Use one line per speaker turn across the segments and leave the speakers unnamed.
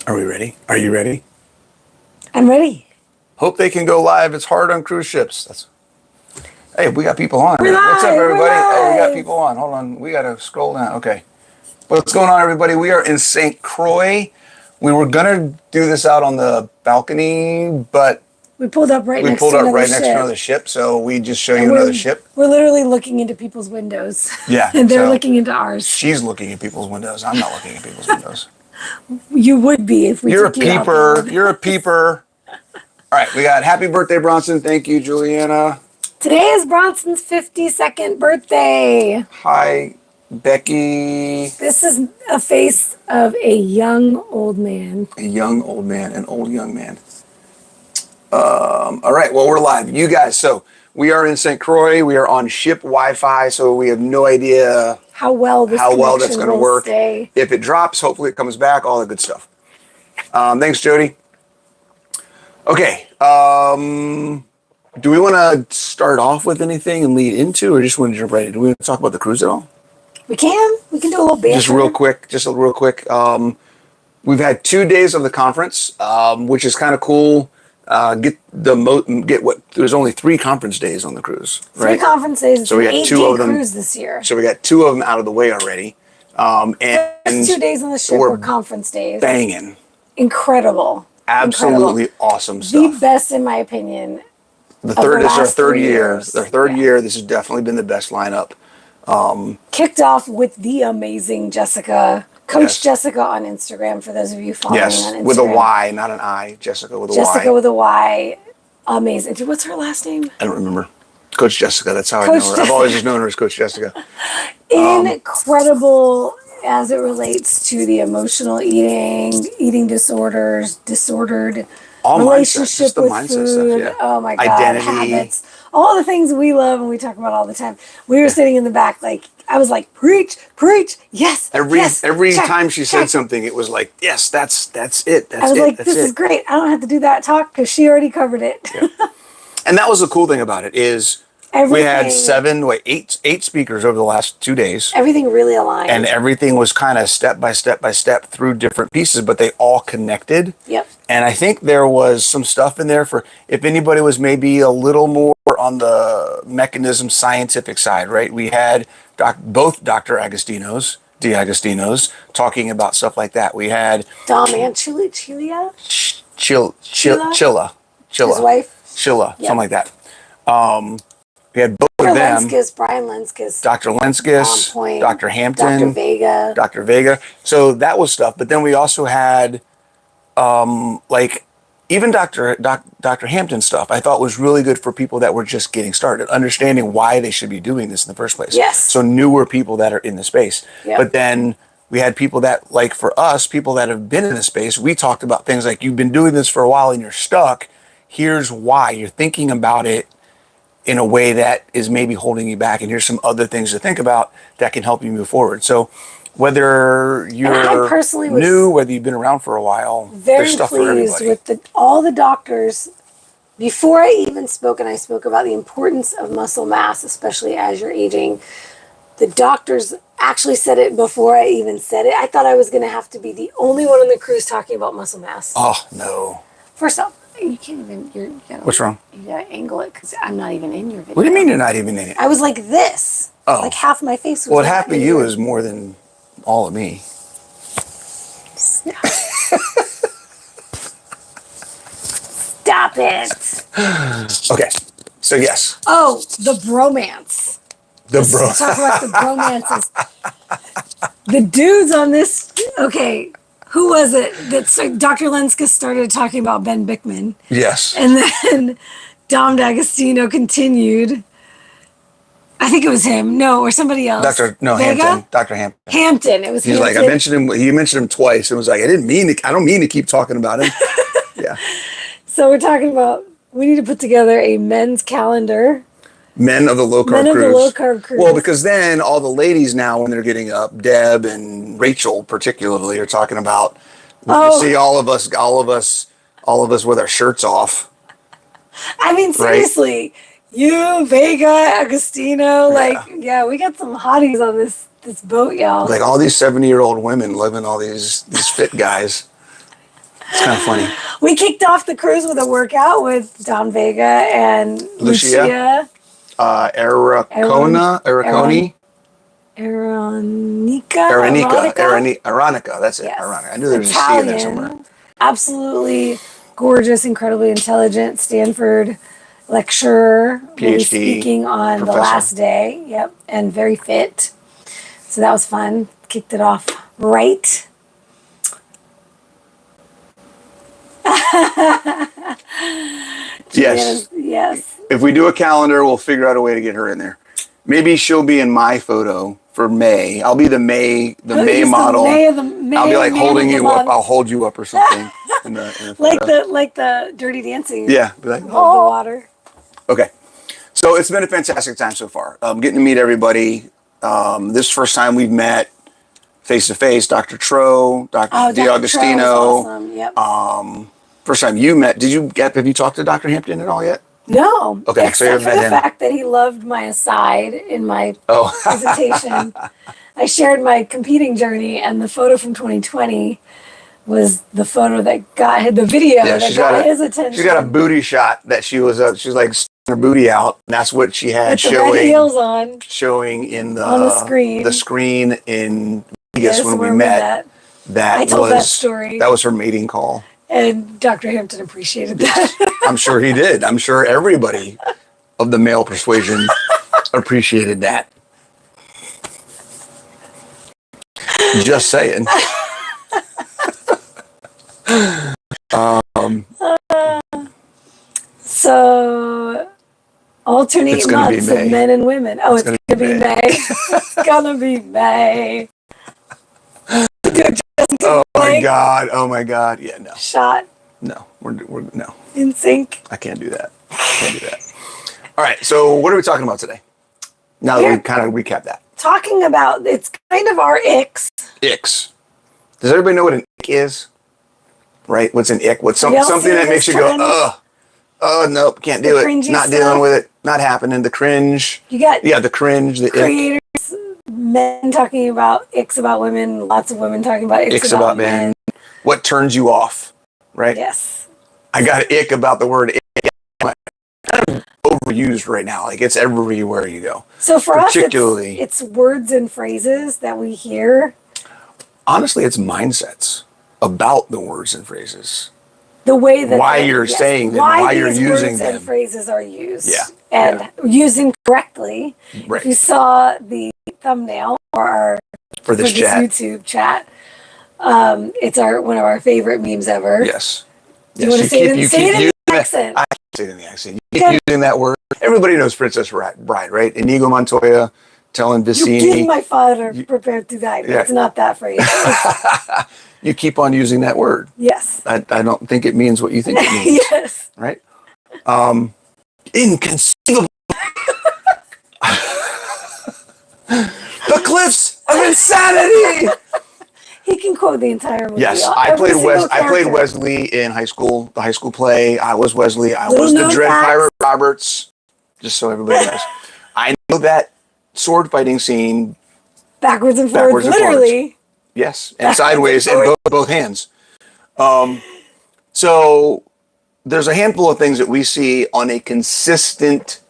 Are we ready? Are you ready?
I'm ready.
Hope they can go live. It's hard on cruise ships. Hey, we got people on.
We're live,
What's up, everybody? Oh, we got
live.
people on. Hold on. We got to scroll down. Okay. What's going on, everybody? We are in St. Croix. We were going to do this out on the balcony, but
we pulled up right next to
another ship. So we just show you another ship.
We're literally looking into people's windows.
Yeah.
And they're looking into ours.
She's looking at people's windows. I'm not looking at people's windows.
You would be if we
You're a
took you out
peeper.
there.
You're a peeper. All right. We got happy birthday, Bronson. Thank you, Juliana.
Today is Bronson's 52nd birthday.
Hi, Becky.
This is a face of a young old man.
A young old man, an old young man. All right, well, we're live. You guys, so we are in St. Croix. We are on ship Wi-Fi, so we have no idea
how well that's going to
work.
Stay.
If it drops, hopefully it comes back, all the good stuff. Thanks, Jody. Okay. Do we want to start off with anything and lead into, or just want to jump right in? Do we want to talk about the cruise at all?
We can. We can do a little bit.
Just real quick. We've had 2 days of the conference, which is kind of cool. There's only 3 conference days on the cruise, right?
3 conference days.
So we got 2 of them
cruise this year.
So we got 2 of them out of the way already.
And 2 days on the ship were conference days.
Banging.
Incredible.
Absolutely awesome stuff.
The best, in my opinion.
This is our third year. Their third year. This has definitely been the best lineup.
Kicked off with the amazing Jessica. Coach Jessica on Instagram, for those of you following on Instagram.
With a Y, not an I. Jessica with a Y.
Jessica with a Y. Amazing. What's her last name?
I don't remember. Coach Jessica, that's how I know her. I've always just known her as Coach Jessica.
Incredible as it relates to the emotional eating disorders, disordered relationship with food.
Stuff, yeah.
Oh my God,
identity.
habits. All the things we love and we talk about all the time. We were sitting in the back I was like, preach, yes.
Every time she said something, it was like, yes, that's it.
I was like, this is great. I don't have to do that talk because she already covered it.
Yeah. And that was the cool thing about it is we had 8 speakers over the last 2 days.
Everything really aligned.
And everything was kind of step by step through different pieces, but they all connected.
Yep.
And I think there was some stuff in there for if anybody was maybe a little more on the mechanism scientific side, right? We had both Dr. D'Agostino's talking about stuff like that. We had
Dom and Chilla. His wife.
Chilla, something like that. We had both of them.
Brian Lenskis.
Dr. Lenskis,
Point,
Dr. Hampton.
Dr. Vega.
So that was stuff. But then we also had even Dr. Hampton stuff I thought was really good for people that were just getting started, understanding why they should be doing this in the first place.
Yes.
So newer people that are in the space.
Yep.
But then we had people that, like for us, people that have been in the space, we talked about things like, you've been doing this for a while and you're stuck. Here's why. You're thinking about it in a way that is maybe holding you back. And here's some other things to think about that can help you move forward. So whether you're new, whether you've been around for a while, there's stuff for everybody.
Very pleased with all the doctors. Before I even spoke, and I spoke about the importance of muscle mass, especially as you're aging, the doctors actually said it before I even said it. I thought I was going to have to be the only one on the cruise talking about muscle mass.
Oh, no.
First off, you can't even...
What's wrong?
You gotta angle it because I'm not even in your video.
What do you mean you're not even in it?
I was like this.
Oh.
Like half my face was...
Well, half of you is more than all of me.
Stop it.
Okay. So, yes.
Oh, the bromance.
Let's
talk about the bromances. The dudes on this... Okay, who was it that Dr. Lenskis started talking about Ben Bickman?
Yes.
And then Dom D'Agostino continued... I think it was him. No, or somebody else.
Hampton. Dr. Hampton.
Hampton. It was
He's
Hampton.
like, I mentioned him. He mentioned him twice. And was like, I don't mean to keep talking about him. Yeah.
So we're talking about, we need to put together a men's calendar.
Men of the low carb cruise.
Men of the low carb cruise.
Well, because then all the ladies now, when they're getting up, Deb and Rachel particularly, are talking about. You see all of us with our shirts off.
I mean, seriously. Right? You, Vega, Agostino, we got some hotties on this boat, y'all.
Like all these 70-year-old women living all these fit guys. It's kind of funny.
We kicked off the cruise with a workout with Don Vega and Lucia.
Aracona. Aronica. That's it.
Yes.
Aronica. I knew there was a C in there somewhere.
Absolutely gorgeous, incredibly intelligent Stanford lecturer.
PhD.
Will be speaking on
professor.
the last day. Yep. And very fit. So that was fun. Kicked it off right.
Yes.
Yes.
If we do a calendar, we'll figure out a way to get her in there. Maybe she'll be in my photo for May. I'll be the May model. I'll be like holding you up. I'll hold you up or something. in the
like the Dirty Dancing.
Yeah. Be like,
the water.
Okay. So it's been a fantastic time so far. Getting to meet everybody. This first time we've met face to face. Dr. Tro, Dr. DiAugustino.
Awesome. Yep.
First time you met. Have you talked to Dr. Hampton at all yet?
No.
Okay.
Except for the fact that he loved my aside in my presentation. I shared my competing journey, and the photo from 2020 was the photo that got the video that got his attention.
She got a booty shot that she was like her booty out, and that's what she had showing.
Red heels on.
Showing on
the screen.
The screen in Vegas when we met.
I told that story.
That was her mating call.
And Dr. Hampton appreciated that.
I'm sure he did. I'm sure everybody of the male persuasion appreciated that. Just saying.
So, alternate months of men and women. Oh, it's going to be May. It's going to be May.
Oh my God. Yeah, no.
Shot.
No, we're no.
In sync.
I can't do that. All right, so what are we talking about today? Now that we kind of recap that.
Talking about, it's kind of our icks.
Icks. Does everybody know what an ick is? Right? What's an ick? What's something that makes you go, nope, can't do it. Not dealing with it. Not happening. The cringe. The cringe, the
creators, men talking about icks about women, lots of women talking about icks about men.
What turns you off, right?
Yes.
I got an ick about the word ick. Kind of overused right now. Like it's everywhere you go.
So for us, it's words and phrases that we hear.
Honestly, it's mindsets about the words and phrases.
The way that
why you're saying them, why you're using them.
And phrases are used.
Yeah.
And using correctly.
Right.
If you saw the thumbnail for this YouTube chat, it's one of our favorite memes ever.
Yes.
Do you want to say it in the accent?
I can't say it in the accent. You keep using that word. Everybody knows Princess Bride, right? Inigo Montoya telling Vicini.
You give my father prepared to die. But it's not that phrase.
You keep on using that word.
Yes.
I don't think it means what you think it means.
Yes.
Right? Inconceivable. The cliffs of insanity.
He can quote the entire movie.
Yes, I played Wesley in high school, the high school play. I was Wesley. I was the Dread Pirate Roberts. Just so everybody knows. I know that sword fighting scene.
Backwards and forwards, literally.
Yes, and sideways in both hands. So there's a handful of things that we see on a consistent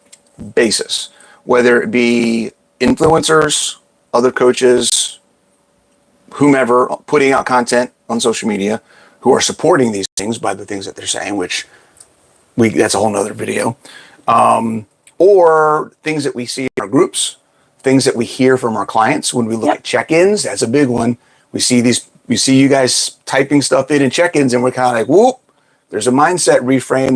basis, whether it be influencers, other coaches, whomever putting out content on social media who are supporting these things by the things that they're saying, which that's a whole nother video. Or things that we see in our groups, things that we hear from our clients when we look at check-ins. That's a big one. We see you guys typing stuff in check-ins, and we're kind of like, whoop, there's a mindset reframe.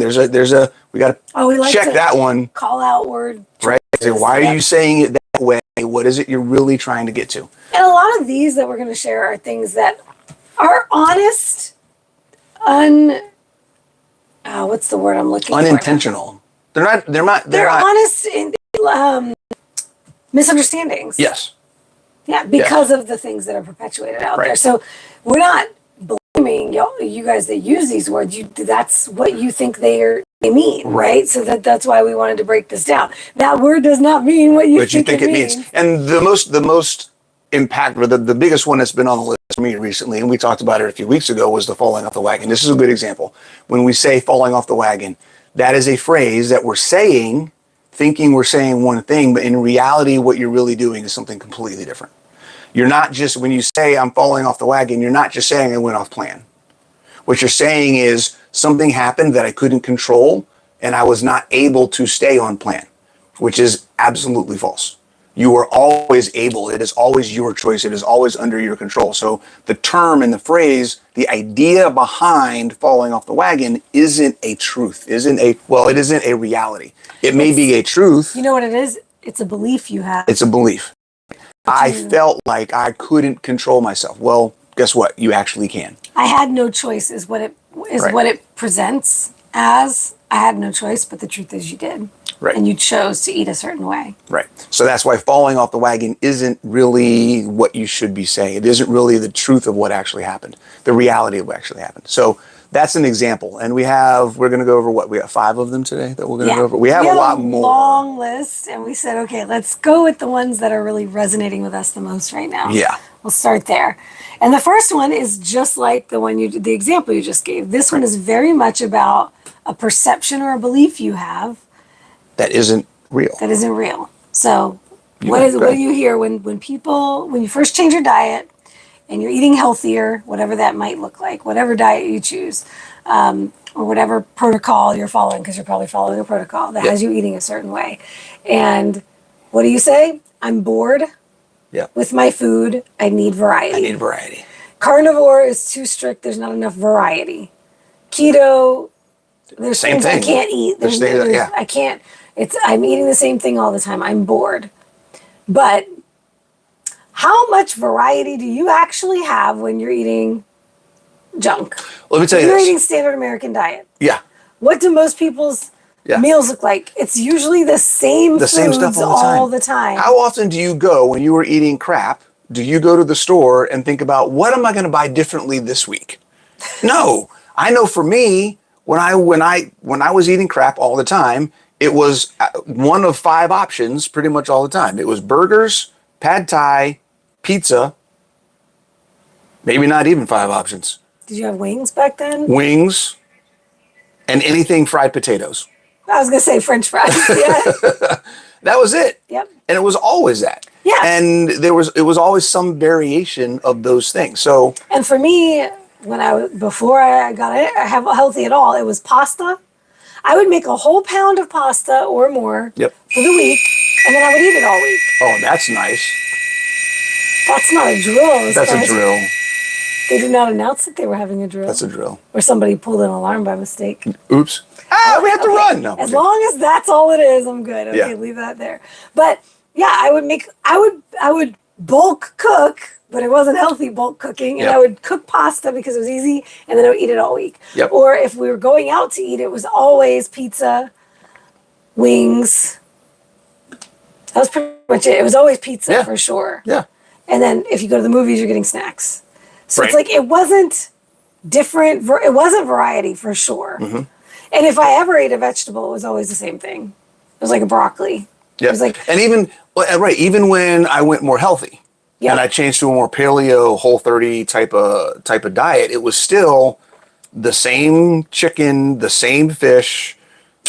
We got to check that one.
Call out word.
Right. Why are you saying it that way? What is it you're really trying to get to?
And a lot of these that we're going to share are things that are honest, what's the word I'm looking for?
Unintentional. They're
honest in misunderstandings.
Yes.
Yeah, because of the things that are perpetuated out there. So we're not blaming you guys that use these words. That's what you think they mean, right? So that's why we wanted to break this down. That word does not mean what you think it means.
And the most impactful, the biggest one that's been on the list, for me recently, and we talked about it a few weeks ago, was the falling off the wagon. This is a good example. When we say falling off the wagon, that is a phrase that we're saying, thinking we're saying one thing, but in reality, what you're really doing is something completely different. You're not just, when you say I'm falling off the wagon, you're not just saying I went off plan. What you're saying is something happened that I couldn't control, and I was not able to stay on plan, which is absolutely false. You are always able. It is always your choice. It is always under your control. So the term and the phrase, the idea behind falling off the wagon isn't a truth, it isn't a reality. It may be a truth.
You know what it is? It's a belief you have.
It's a belief. I felt like I couldn't control myself. Well, guess what? You actually can.
I had no choice is what it presents as. I had no choice, but the truth is you did.
Right.
And you chose to eat a certain way.
Right. So that's why falling off the wagon isn't really what you should be saying. It isn't really the truth of what actually happened, the reality of what actually happened. So that's an example. And we're going to go over we got 5 of them today that we're going to go over. We have a lot more.
Long list. And we said, okay, let's go with the ones that are really resonating with us the most right now.
Yeah.
We'll start there. And the first one is just like the example you just gave. This one is very much about a perception or a belief you have
that isn't real.
That isn't real. So what do you hear when you first change your diet and you're eating healthier, whatever that might look like, whatever diet you choose, or whatever protocol you're following, because you're probably following a protocol that has you eating a certain way. And what do you say? I'm bored with my food. I need variety. Carnivore is too strict. There's not enough variety. Keto, there's things I can't eat. I can't. I'm eating the same thing all the time. I'm bored. But how much variety do you actually have when you're eating junk?
Let me tell you
You're
this.
eating standard American diet.
Yeah.
What do most people's meals look like? It's usually the same stuff all the time.
How often do you go, when you were eating crap, do you go to the store and think about, what am I going to buy differently this week? No. I know for me, when I was eating crap all the time, it was one of 5 options pretty much all the time. It was burgers, pad thai, pizza, maybe not even 5 options.
Did you have wings back then?
Wings and anything fried potatoes.
I was going to say French fries. Yeah.
That was it.
Yep.
And it was always that.
Yeah.
And it was always some variation of those things. So.
And for me, before I got healthy at all, it was pasta. I would make a whole pound of pasta or more for the week, and then I would eat it all week.
Oh, that's nice.
That's not a drill.
That's a drill.
They did not announce that they were having a drill.
That's a drill.
Or somebody pulled an alarm by mistake.
Oops. We have to run. No.
As long as that's all it is, I'm good. Okay, leave that there. But yeah, I would bulk cook, but it wasn't healthy bulk cooking. And I would cook pasta because it was easy, and then I would eat it all week.
Yep.
Or if we were going out to eat, it was always pizza, wings. That was pretty much it. It was always pizza for sure.
Yeah.
And then if you go to the movies, you're getting snacks. So it's like, it wasn't different. It wasn't variety for sure. Mm-hmm. And if I ever ate a vegetable, it was always the same thing. It was like a broccoli.
Yeah.
It was like,
and even when I went more healthy and I changed to a more paleo, Whole30 type of diet, it was still the same chicken, the same fish,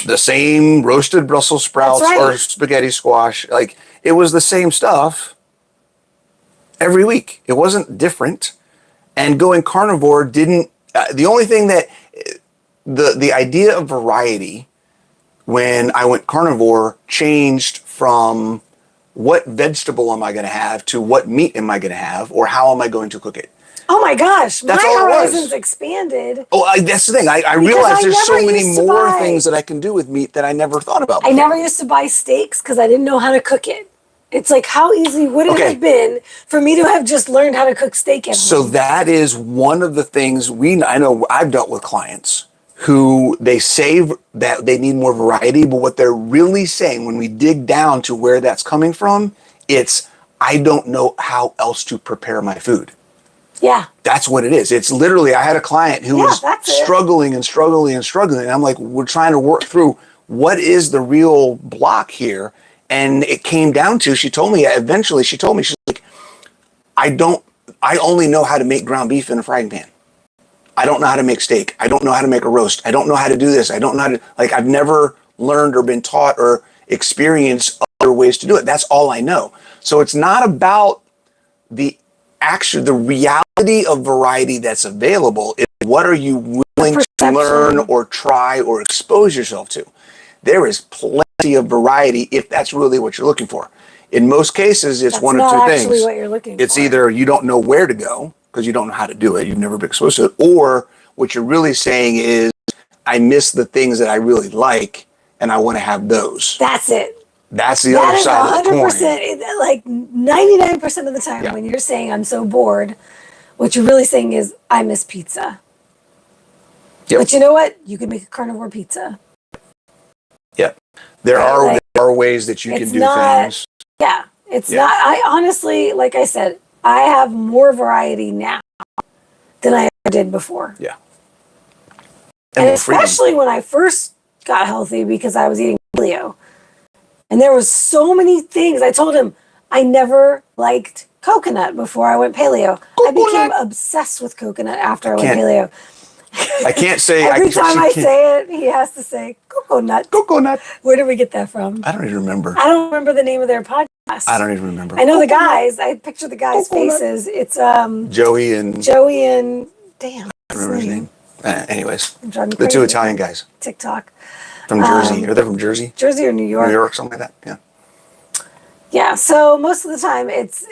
the same roasted Brussels sprouts or spaghetti squash. Like, it was the same stuff every week. It wasn't different. And going carnivore didn't, the only thing that, the idea of variety when I went carnivore changed from what vegetable am I going to have to what meat am I going to have, or how am I going to cook it.
Oh my gosh,
that's
my horizons expanded.
Oh, that's the thing. I realized there's so many more things that I can do with meat that I never thought about before.
I never used to buy steaks because I didn't know how to cook it. It's like, how easy would it have been for me to have just learned how to cook steak at home?
So that is one of the things I know I've dealt with clients who they say that they need more variety, but what they're really saying when we dig down to where that's coming from, it's, I don't know how else to prepare my food.
Yeah.
That's what it is. It's literally, I had a client who was struggling and struggling and struggling. And I'm like, we're trying to work through what is the real block here. And it came down to, she told me, she's like, I only know how to make ground beef in a frying pan. I don't know how to make steak. I don't know how to make a roast. I don't know how to do this. I don't know how to, like, I've never learned or been taught or experienced other ways to do it. That's all I know. So it's not about the reality of variety that's available. It's what are you willing to learn or try or expose yourself to? There is plenty of variety if that's really what you're looking for. In most cases, it's one of two things.
That's not actually what you're looking for.
It's either you don't know where to go because you don't know how to do it. You've never been exposed to it. Or what you're really saying is, I miss the things that I really like and I want to have those.
That's it.
That's the other side of the coin.
100%, like 99% of the time when you're saying I'm so bored, what you're really saying is I miss pizza. Yep. But you know what? You can make a carnivore pizza.
Yeah. There are ways that you can do things.
Yeah. It's not, I honestly, like I said, I have more variety now than I ever did before.
Yeah.
And especially when I first got healthy because I was eating paleo. And there was so many things. I told him I never liked coconut before I went paleo. I became obsessed with coconut after I went paleo.
I can't say.
Every time I say it, he has to say coconut.
Coconut.
Where did we get that from?
I don't even remember.
I don't remember the name of their podcast.
I don't even remember.
I know the guys. I picture the guys' faces. It's
Joey and
damn.
I don't remember his name. Anyways,
the
two Italian guys.
TikTok.
From Jersey. Are they from Jersey?
Jersey or New York?
New York, something like that. Yeah.
Yeah. So most of the time, it's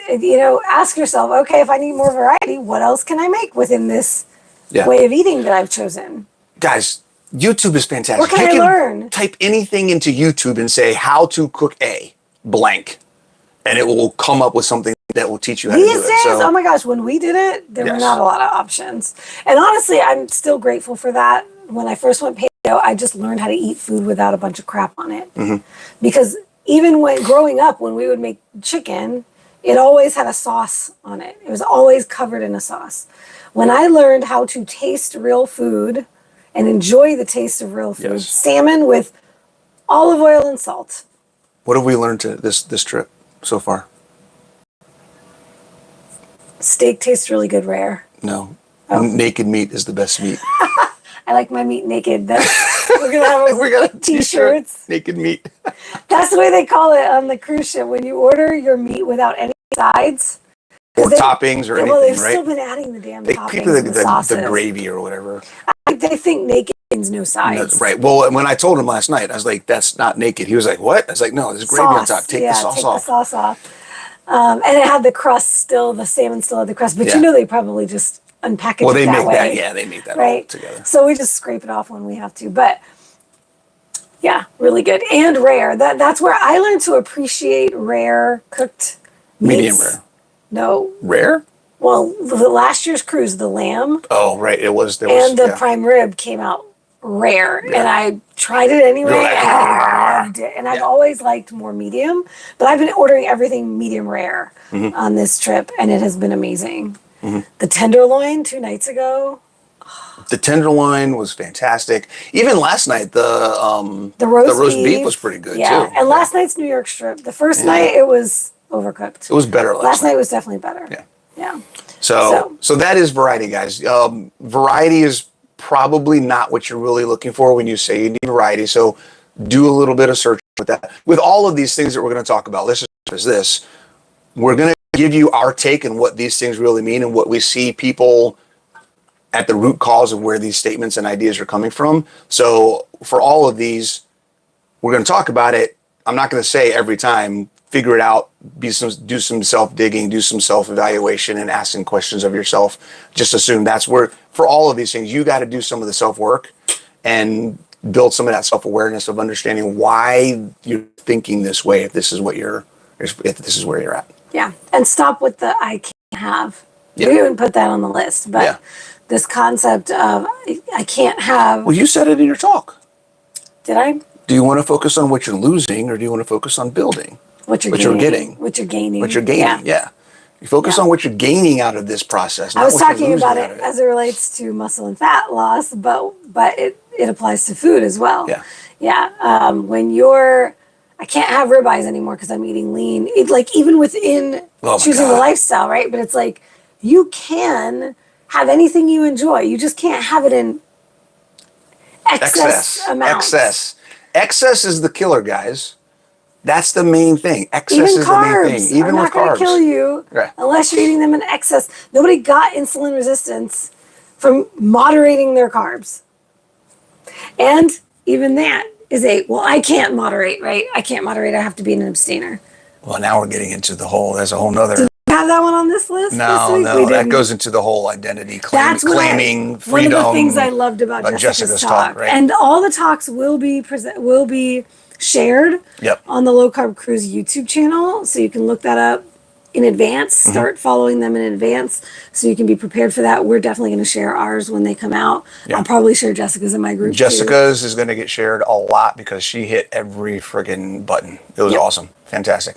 ask yourself, okay, if I need more variety, what else can I make within this way of eating that I've chosen?
Guys, YouTube is fantastic.
What can I learn?
Type anything into YouTube and say how to cook a blank, and it will come up with something that will teach you how to do it.
These days, oh my gosh, when we did it, there were not a lot of options. And honestly, I'm still grateful for that. When I first went paleo, I just learned how to eat food without a bunch of crap on it. Mm-hmm. Because even when growing up, when we would make chicken, it always had a sauce on it. It was always covered in a sauce. When I learned how to taste real food and enjoy the taste of real food, salmon with olive oil and salt. What
have we learned this trip so far?
Steak tastes really good rare.
No. Naked meat is the best meat.
I like my meat naked. We're going to have t-shirts.
Naked meat.
That's the way they call it on the cruise ship. When you order your meat without any sides.
Or toppings or anything,
well, they've
right?
still been adding the damn toppings
people
and sauces.
The gravy or whatever.
They think naked means no sides.
No, right. Well, when I told him last night, I was like, that's not naked. He was like, what? I was like, no, there's gravy on top. Take the sauce off.
Take the sauce off. And it had the crust still, the salmon still had the crust. But they probably just unpackage it that way.
They make that
all
together.
So we just scrape it off when we have to. But yeah, really good. And rare. That's where I learned to appreciate rare cooked meats.
Medium rare.
No.
Rare?
Well, the last year's cruise, the lamb.
Oh, right.
The prime rib came out rare. And I tried it anyway. And I loved it. And I've always liked more medium. But I've been ordering everything medium rare on this trip. And it has been amazing. Mm-hmm. The tenderloin 2 nights ago.
The tenderloin was fantastic. Even last night, the roast beef was pretty good too.
And last night's New York strip. The first night it was overcooked.
It was better
last night. Was definitely better. Yeah.
So that is variety, guys. Variety is probably not what you're really looking for when you say you need variety. So do a little bit of search with that. With all of these things that we're going to talk about, let's just this. We're going to give you our take on what these things really mean and what we see people at the root cause of where these statements and ideas are coming from. So for all of these, we're going to talk about it. I'm not going to say every time, figure it out, do some self-digging, do some self-evaluation and asking questions of yourself. Just assume that's where, for all of these things, you got to do some of the self-work and build some of that self-awareness of understanding why you're thinking this way if this is where you're at.
Yeah. And stop with the I can't have. We didn't put that on the list, but this concept of I can't have.
Well, you said it in your talk.
Did I?
Do you want to focus on what you're losing or do you want to focus on building?
What you're gaining. What you're gaining.
Yeah. You focus on what you're gaining out of this process.
I was talking about it as it relates to muscle and fat loss, but it applies to food as well. Yeah. When I can't have ribeyes anymore because I'm eating lean. Even within choosing the lifestyle, right? But it's like you can have anything you enjoy. You just can't have it in excess amounts.
Excess is the killer, guys. That's the main thing. Excess
Even
is the main thing.
carbs
Even
are
with
not going
carbs.
to kill you unless you're eating them in excess. Nobody got insulin resistance from moderating their carbs. And even that is I can't moderate, right? I can't moderate. I have to be an abstainer.
Well, now we're getting into there's a whole nother.
Have that one on this list this week?
No, that goes into the whole identity claiming freedom.
One of the things I loved about Jessica's talk.
Right?
And all the talks will be shared on the Low Carb Cruise YouTube channel, so you can look that up in advance. Start following them in advance so you can be prepared for that. We're definitely going to share ours when they come out. I'll probably share Jessica's in my group
Jessica's is going to get shared a lot because she hit every friggin' button. It was awesome. Fantastic.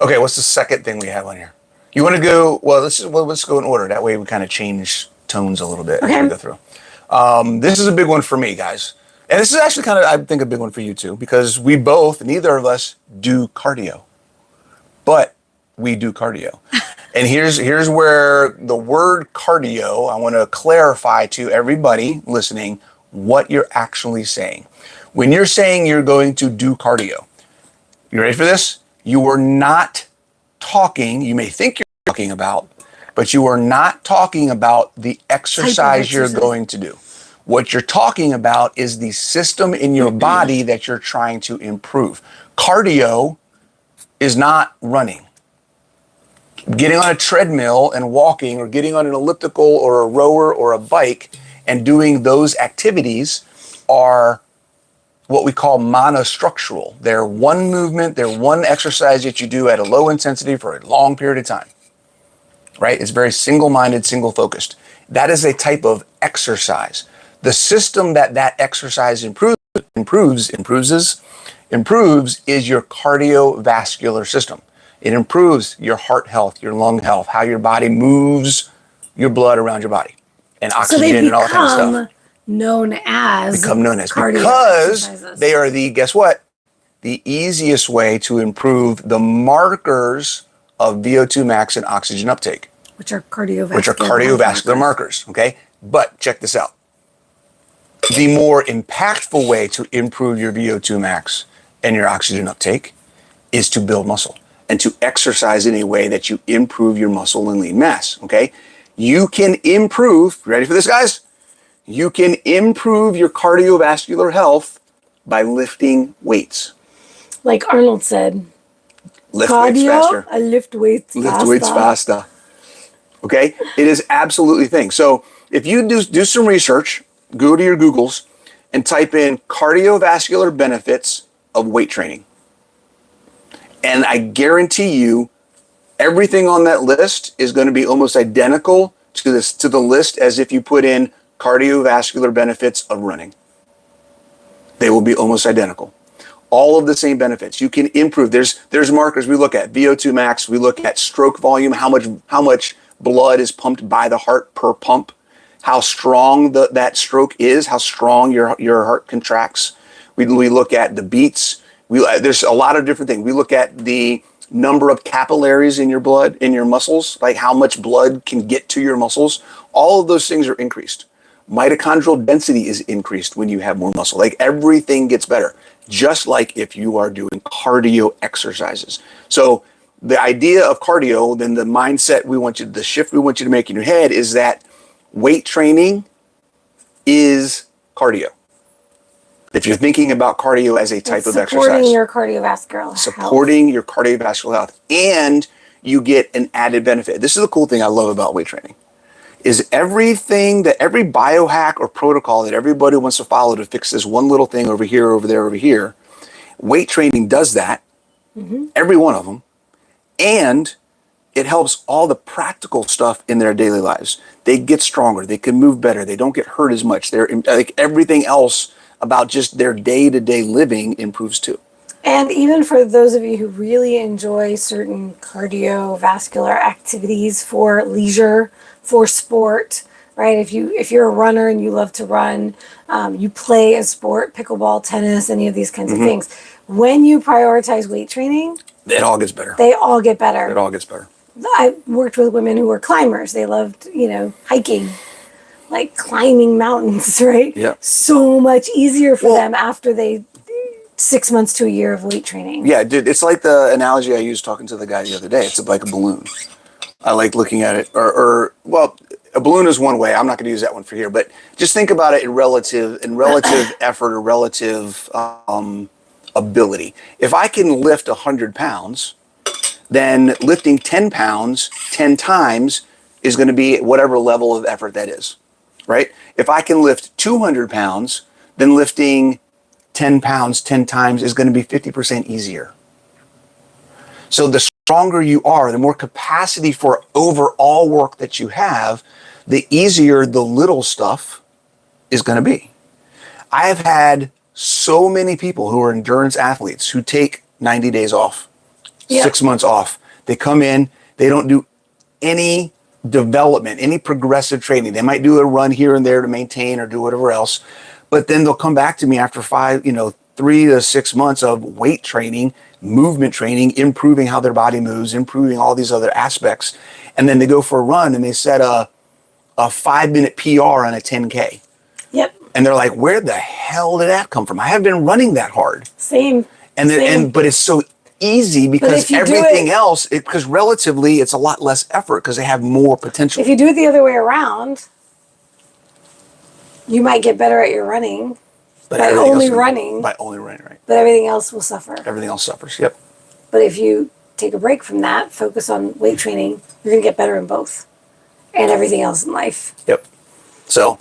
Okay, what's the second thing we have on here? You want to go, let's go in order. That way we kind of change tones a little bit as we go through. This is a big one for me, guys. And this is actually kind of, I think, a big one for you too, because neither of us do cardio. But we do cardio. And here's where the word cardio, I want to clarify to everybody listening what you're actually saying. When you're saying you're going to do cardio, you ready for this? You are not talking, you may think you're talking about, but you are not talking about the exercise you're going to do. What you're talking about is the system in your body that you're trying to improve. Cardio is not running. Getting on a treadmill and walking, or getting on an elliptical or a rower or a bike and doing those activities are what we call monostructural. They're one movement, they're one exercise that you do at a low intensity for a long period of time, right? It's very single-minded, single-focused. That is a type of exercise. The system that exercise improves is your cardiovascular system. It improves your heart health, your lung health, how your body moves your blood around your body, and oxygen and all that kind of stuff.
Become known as
because
exercises.
They are the easiest way to improve the markers of VO2 max and oxygen uptake,
which are cardiovascular
markers. Okay, but check this out. The more impactful way to improve your VO2 max and your oxygen uptake is to build muscle and to exercise in a way that you improve your muscle and lean mass. Okay, you can improve. Ready for this, guys? You can improve your cardiovascular health by lifting weights.
Like Arnold said,
lift weights faster.
I lift weights
faster. Okay? It is absolutely a thing. So if you do some research, go to your Googles and type in cardiovascular benefits of weight training. And I guarantee you, everything on that list is going to be almost identical to the list as if you put in cardiovascular benefits of running. They will be almost identical. All of the same benefits. You can improve. There's markers we look at. VO2 max, we look at stroke volume, how much blood is pumped by the heart per pump, how strong that stroke is, how strong your heart contracts. We look at the beats. There's a lot of different things. We look at the number of capillaries in your blood, in your muscles, like how much blood can get to your muscles. All of those things are increased. Mitochondrial density is increased when you have more muscle. Like everything gets better, just like if you are doing cardio exercises. So the idea of cardio, then the mindset the shift we want you to make in your head is that weight training is cardio. If you're thinking about cardio as a type of exercise.
Supporting your cardiovascular health.
And you get an added benefit. This is the cool thing I love about weight training. Is every biohack or protocol that everybody wants to follow to fix this one little thing over here, over there, over here, weight training does that, every one of them, and it helps all the practical stuff in their daily lives. They get stronger, they can move better, they don't get hurt as much. They're like everything else about just their day-to-day living improves too.
And even for those of you who really enjoy certain cardiovascular activities for leisure, for sport, right? If you're a runner and you love to run, you play a sport, pickleball, tennis, any of these kinds of things. When you prioritize weight training,
it all gets better.
They all get better.
It all gets better.
I worked with women who were climbers. They loved, hiking, like climbing mountains, right?
Yeah.
So much easier for them after 6 months to a year of weight training.
Yeah, dude, it's like the analogy I used talking to the guy the other day. It's like a balloon. I like looking at it, well, a balloon is one way. I'm not going to use that one for here, but just think about it in relative effort or relative ability. If I can lift 100 pounds, then lifting 10 pounds 10 times is going to be whatever level of effort that is, right? If I can lift 200 pounds, then lifting 10 pounds 10 times is going to be 50% easier. So the stronger you are, the more capacity for overall work that you have, the easier the little stuff is going to be. I have had so many people who are endurance athletes who take 90 days off, 6 months off. They come in, they don't do any development, any progressive training. They might do a run here and there to maintain or do whatever else, but then they'll come back to me after 3 to 6 months of weight training, movement training, improving how their body moves, improving all these other aspects. And then they go for a run and they set a 5-minute PR on a 10K.
Yep.
And they're like, where the hell did that come from? I haven't been running that hard.
Same.
But it's so easy because everything else, because relatively it's a lot less effort because they have more potential.
If you do it the other way around, you might get better at your running. By only running, right? But everything else will suffer.
Everything else suffers, yep.
But if you take a break from that, focus on weight training, you're going to get better in both and everything else in life.
Yep. So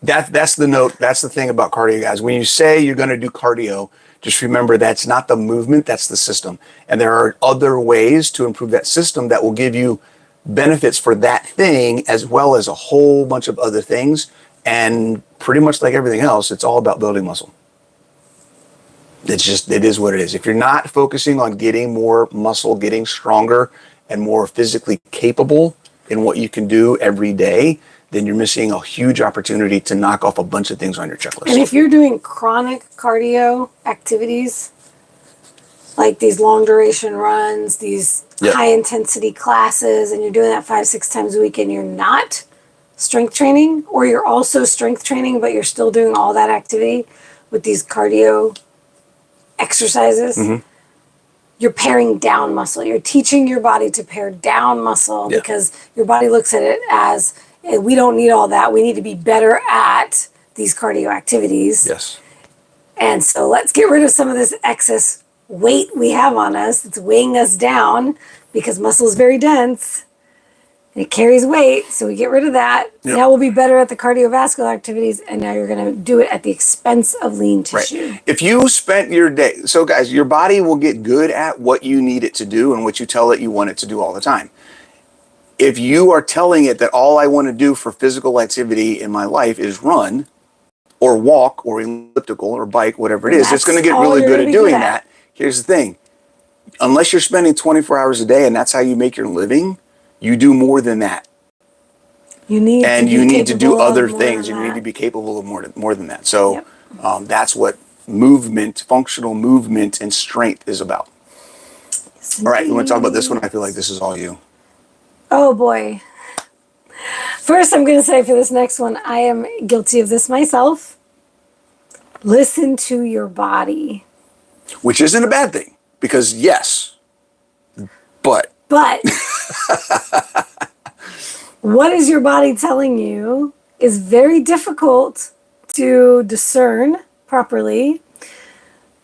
that's the note. That's the thing about cardio, guys. When you say you're going to do cardio, just remember that's not the movement, that's the system. And there are other ways to improve that system that will give you benefits for that thing as well as a whole bunch of other things. And pretty much like everything else, it's all about building muscle. It is what it is. If you're not focusing on getting more muscle, getting stronger and more physically capable in what you can do every day, then you're missing a huge opportunity to knock off a bunch of things on your checklist.
And if you're doing chronic cardio activities, like these long duration runs, these high intensity classes, and you're doing that 5-6 times a week and you're not strength training, or you're also strength training, but you're still doing all that activity with these cardio exercises, you're paring down muscle. You're teaching your body to pare down muscle because your body looks at it as, we don't need all that. We need to be better at these cardio activities.
Yes.
And so let's get rid of some of this excess weight we have on us. It's weighing us down because muscle is very dense. It carries weight, so we get rid of that. Yep. Now we'll be better at the cardiovascular activities, and now you're going to do it at the expense of lean tissue.
Right. If you spent your day, so guys, your body will get good at what you need it to do and what you tell it you want it to do all the time. If you are telling it that all I want to do for physical activity in my life is run or walk or elliptical or bike, whatever it is, it's going to get really good at doing that. Here's the thing. Unless you're spending 24 hours a day and that's how you make your living, you do more than that. You need to do other things. You need to be capable of more than that. So that's what movement, functional movement and strength is about. Yes, all right, we want to talk about this one. I feel like this is all you.
Oh boy. First, I'm going to say for this next one, I am guilty of this myself. Listen to your body.
Which isn't a bad thing, because yes, but
what is your body telling you is very difficult to discern properly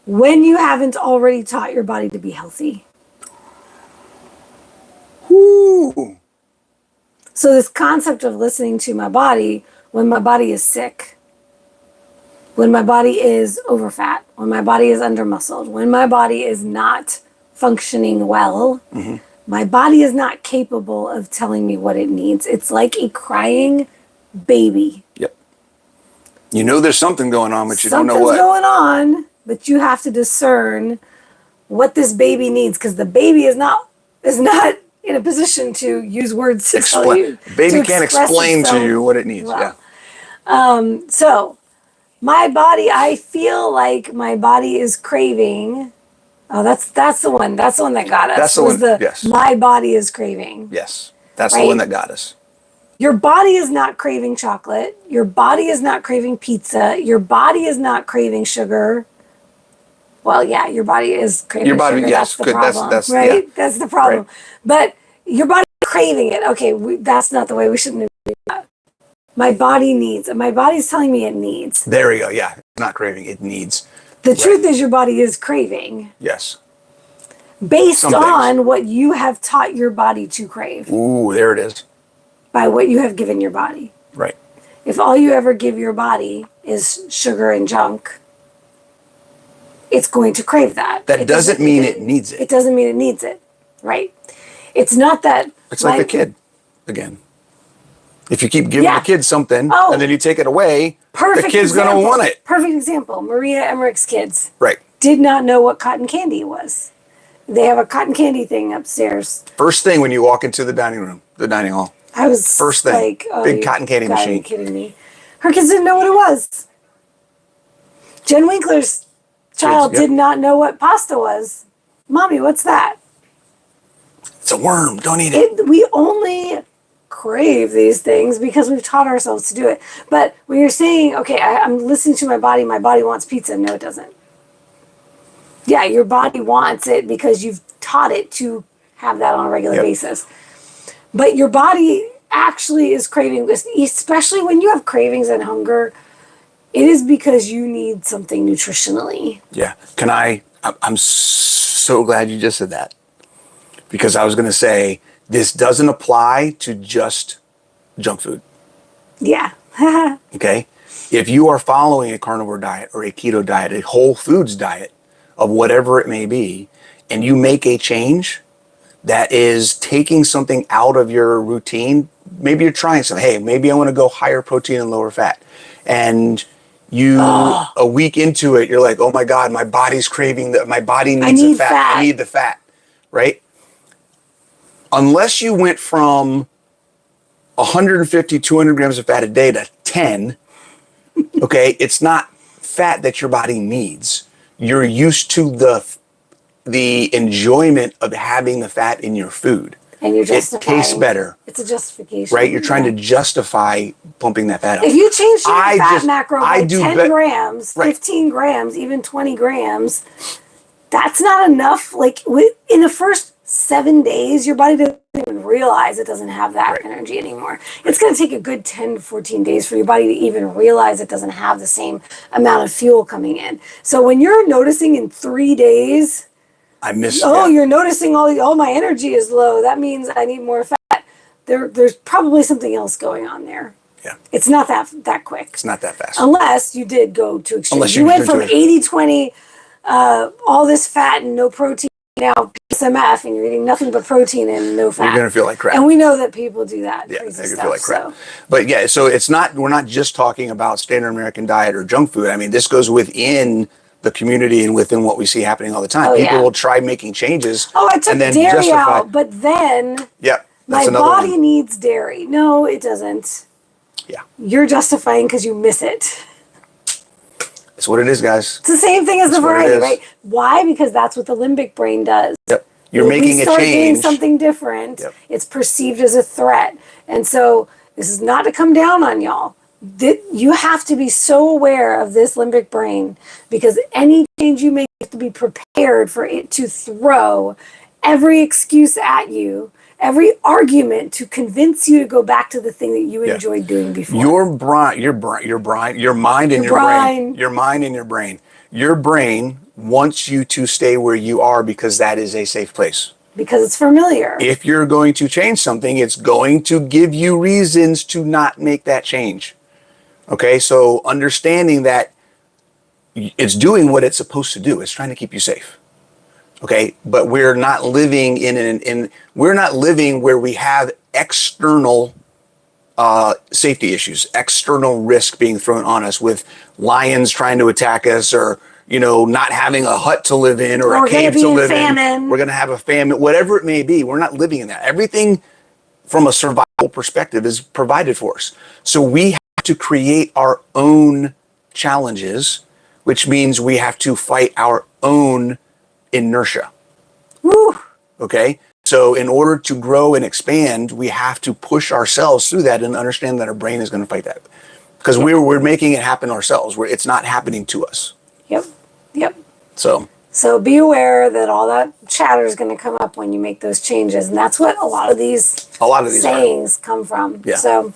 when you haven't already taught your body to be healthy.
Ooh.
So this concept of listening to my body when my body is sick, when my body is overfat, when my body is undermuscled, when my body is not functioning well, my body is not capable of telling me what it needs. It's like a crying baby.
Yep. You know there's something going on, but you don't know what.
Something's going on, but you have to discern what this baby needs, because the baby is not in a position to use words to tell you.
Baby can't explain to you what it needs. Well.
Yeah. So my body, I feel like my body is craving Oh, that's the one. That's the one that got us.
That's the
was
one, yes.
My body is craving.
Yes. That's the
Right?
one that got us.
Your body is not craving chocolate. Your body is not craving pizza. Your body is not craving sugar. Well, yeah, your body is craving
Your body,
sugar.
yes,
That's the
good.
problem,
That's
right?
yeah.
That's the problem.
Right.
But your body is craving it. Okay, that's not the way we shouldn't do that. My body needs. My body's telling me it needs.
There we go. Yeah. It's not craving. It needs.
The truth is your body is craving.
Yes.
Based on what you have taught your body to crave.
Ooh, there it is.
By what you have given your body.
Right.
If all you ever give your body is sugar and junk, it's going to crave that.
That doesn't mean it needs it.
It doesn't mean it needs it. Right. It's not that.
It's like the kid again. If you keep giving the kid something and then you take it away, the kid's going to want it.
Perfect example. Maria Emmerich's kids.
Right.
Did not know what cotton candy was. They have a cotton candy thing upstairs.
First thing when you walk into the dining room, the dining hall.
I was
first thing,
like, oh,
big cotton candy machine.
Are you kidding me? Her kids didn't know what it was. Jen Winkler's child did not know what pasta was. Mommy, what's that?
It's a worm. Don't eat it.
We only crave these things because we've taught ourselves to do it. But when you're saying, okay, I'm listening to my body wants pizza. No, it doesn't. Yeah, your body wants it because you've taught it to have that on a regular basis. But your body actually is craving this, especially when you have cravings and hunger. It is because you need something nutritionally.
Yeah. I'm so glad you just said that. Because I was going to say, this doesn't apply to just junk food.
Yeah.
Okay? If you are following a carnivore diet or a keto diet, a whole foods diet of whatever it may be, and you make a change that is taking something out of your routine, maybe you're trying something. Hey, maybe I want to go higher protein and lower fat. And you, a week into it, you're like, oh my God, my body's craving that. My body needs the fat. I need the fat, right? Unless you went from 150, 200 grams of fat a day to 10, okay, it's not fat that your body needs. You're used to the enjoyment of having the fat in your food.
And you're justifying.
It tastes better.
It's a justification.
Right? You're trying to justify pumping that fat up.
If you change your fat macro by 10 grams, 15 grams, even 20 grams, that's not enough. Like in the first 7 days, your body doesn't even realize it doesn't have that energy anymore. It's going to take a good 10 to 14 days for your body to even realize it doesn't have the same amount of fuel coming in. So when you're noticing in 3 days, you're noticing all my energy is low. That means I need more fat. There's probably something else going on there.
Yeah.
It's not that quick.
It's not that fast.
Unless you did go to extremes. You went from 80-20, all this fat and no protein, now PSMF, and you're eating nothing but protein and no fat.
You're going to feel like crap.
And we know that people do that.
Yeah,
crazy
you're going
stuff,
to feel like crap. So. But yeah, so we're not just talking about standard American diet or junk food. I mean, this goes within the community and within what we see happening all the time. People will try making changes.
I took dairy out, but then my body needs dairy. No, it doesn't.
Yeah.
You're justifying because you miss it.
That's what it is, guys.
It's the same thing as the variety, right? Why? Because that's what the limbic brain does.
Yep. You're making a change.
We start doing something different. Yep. It's perceived as a threat. And so this is not to come down on y'all. You have to be so aware of this limbic brain because any change you make, you have to be prepared for it to throw every excuse at you, every argument to convince you to go back to the thing that you enjoyed doing before. Your mind and your brain. Your brain wants you to stay where you are because that is a safe place. Because it's familiar.
If you're going to change something, it's going to give you reasons to not make that change. Okay, so understanding that it's doing what it's supposed to do. It's trying to keep you safe. Okay, but we're not living we're not living where we have external safety issues, external risk being thrown on us with lions trying to attack us, or not having a hut to live in or a cave to live in. We're going to have a famine, whatever it may be. We're not living in that. Everything from a survival perspective is provided for us. So we have to create our own challenges, which means we have to fight our own inertia.
Woo.
Okay. So in order to grow and expand, we have to push ourselves through that and understand that our brain is going to fight that. Because we're making it happen ourselves. It's not happening to us.
Yep. Yep.
So
be aware that all that chatter is going to come up when you make those changes. And that's what a lot of these sayings come from.
Yeah.
So,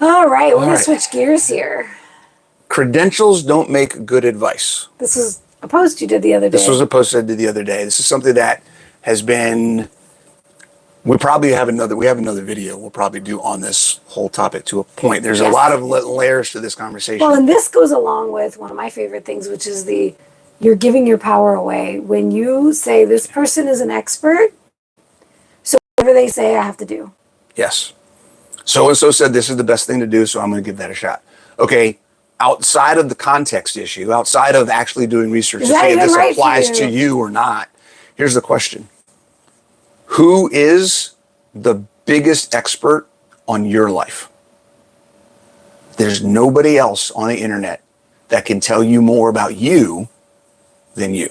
all right, we're going to switch gears here.
Credentials don't make good advice.
This was a post you did the other day.
This was a post I did the other day. This is something that has been, we have another video we'll probably do on this whole topic to a point. There's a lot of layers to this conversation.
Well, and this goes along with one of my favorite things, which is you're giving your power away. When you say this person is an expert, so whatever they say, I have to do.
Yes. So-and-so said this is the best thing to do, so I'm going to give that a shot. Okay. Outside of the context issue, outside of actually doing research to say if this applies to you or not, here's the question. Who is the biggest expert on your life? There's nobody else on the internet that can tell you more about you than you.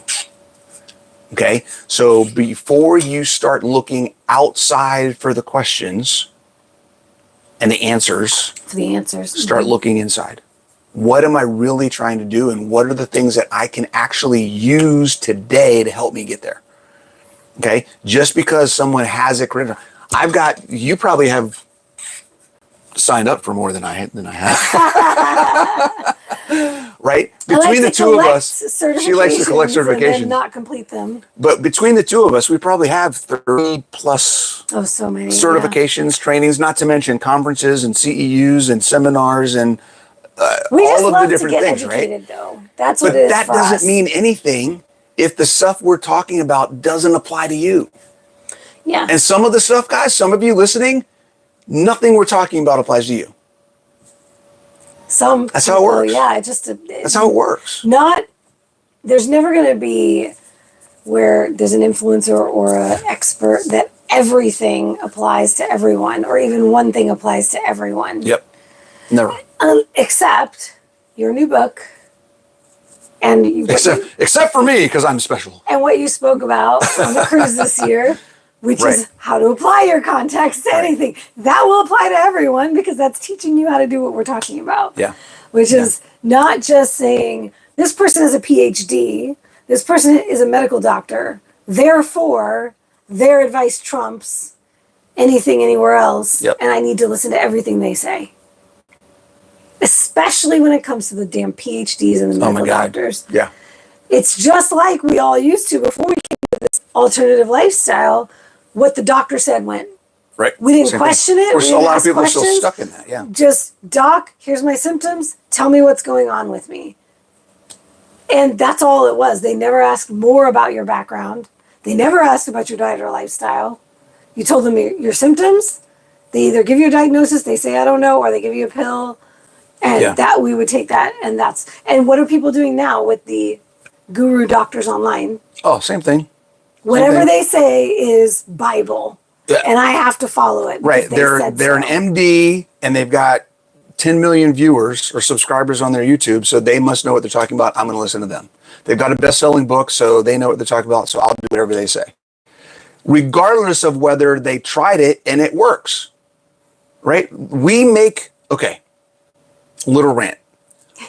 Okay? So before you start looking outside for the questions and the answers, start looking inside. What am I really trying to do? And what are the things that I can actually use today to help me get there? Okay. Just because someone has a credential, you probably have signed up for more than I have. Right? Between the two of us, she likes to collect certifications
and not complete them.
But between the two of us, we probably have 30 plus
so many
certifications, trainings, not to mention conferences and CEUs and seminars and
we
all
just
of
love
the different
to get
things,
educated,
right?
Though. That's
but
what it is.
That doesn't mean anything if the stuff we're talking about doesn't apply to you.
Yeah.
And some of the stuff, guys, some of you listening, nothing we're talking about applies to you. That's how it works.
Yeah,
that's how it works.
There's never going to be where there's an influencer or an expert that everything applies to everyone, or even one thing applies to everyone.
Yep. Never.
Except your new book, and
except for me, because I'm special.
And what you spoke about on the cruise this year, which is how to apply your context to anything. That will apply to everyone because that's teaching you how to do what we're talking about.
Yeah.
Which is not just saying this person has a PhD, this person is a medical doctor, therefore their advice trumps anything anywhere else, and I need to listen to everything they say. Especially when it comes to the damn PhDs and the medical doctors.
Yeah.
It's just like we all used to before we came to this alternative lifestyle. What the doctor said went.
Right.
We didn't question it.
Of course, a lot of people are still stuck in that. Yeah.
Just, doc, here's my symptoms. Tell me what's going on with me. And that's all it was. They never asked more about your background. They never asked about your diet or lifestyle. You told them your symptoms. They either give you a diagnosis, they say, I don't know, or they give you a pill. And that we would take that. And what are people doing now with the guru doctors online?
Oh, same thing.
Whatever they say is Bible. Yeah. And I have to follow it.
Right. They're an MD and they've got 10 million viewers or subscribers on their YouTube. So they must know what they're talking about. I'm going to listen to them. They've got a best-selling book, so they know what they're talking about. So I'll do whatever they say. Regardless of whether they tried it and it works. Right. Little rant.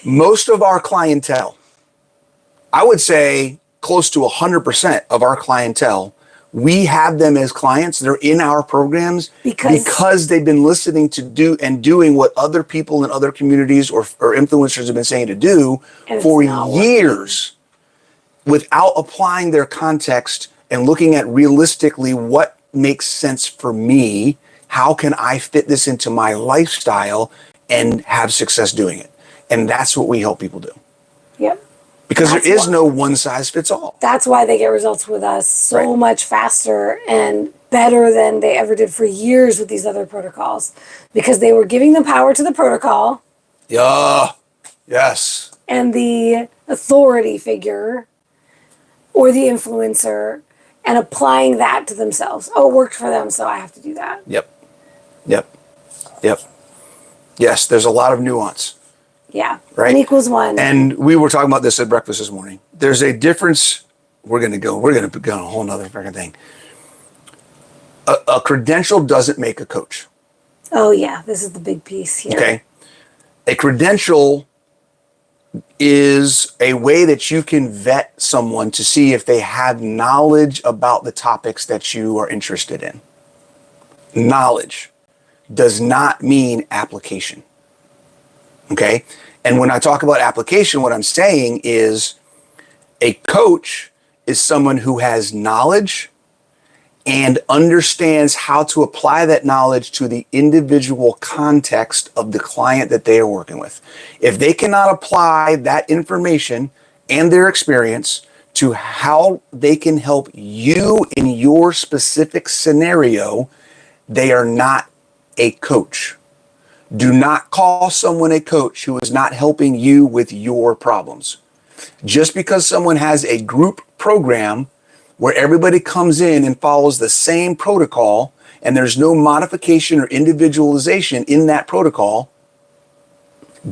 Most of our clientele, I would say close to 100% of our clientele, we have them as clients. They're in our programs because they've been listening to doing what other people in other communities or influencers have been saying to do for years without applying their context and looking at realistically what makes sense for me. How can I fit this into my lifestyle and have success doing it? And that's what we help people do.
Yep.
Because there is no one size fits all.
That's why they get results with us so much faster and better than they ever did for years with these other protocols. Because they were giving the power to the protocol.
Yeah. Yes.
And the authority figure or the influencer and applying that to themselves. Oh, it worked for them, so I have to do that.
Yep. Yes, there's a lot of nuance.
Yeah.
Right.
N equals 1.
And we were talking about this at breakfast this morning. There's a difference we're gonna go on a whole nother freaking thing. A credential doesn't make a coach.
Oh yeah, this is the big piece here.
Okay. A credential is a way that you can vet someone to see if they have knowledge about the topics that you are interested in. Knowledge does not mean application. Okay? And when I talk about application, what I'm saying is a coach is someone who has knowledge and understands how to apply that knowledge to the individual context of the client that they are working with. If they cannot apply that information and their experience to how they can help you in your specific scenario, they are not a coach. Do not call someone a coach who is not helping you with your problems. Just because someone has a group program where everybody comes in and follows the same protocol and there's no modification or individualization in that protocol,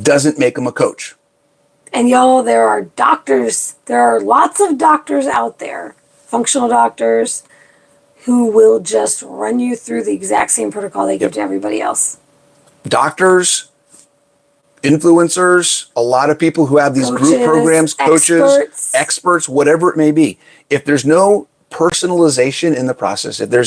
doesn't make them a coach.
And y'all, there are lots of doctors out there, functional doctors, who will just run you through the exact same protocol they give to everybody else.
Doctors, influencers, a lot of people who have these group programs, coaches, experts, whatever it may be. If there's no personalization in the process, if they're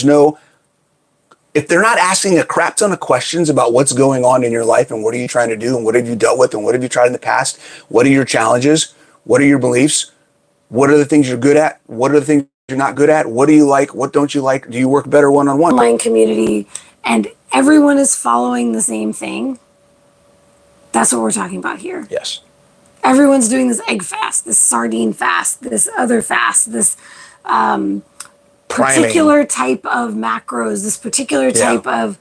not asking a crap ton of questions about what's going on in your life and what are you trying to do and what have you dealt with and what have you tried in the past, what are your challenges, what are your beliefs, what are the things you're good at, what are the things you're not good at, what do you like, what don't you like, do you work better one-on-one?
Online community, and everyone is following the same thing. That's what we're talking about here.
Yes.
Everyone's doing this egg fast, this sardine fast, this other fast, this particular type of macros, this particular type of,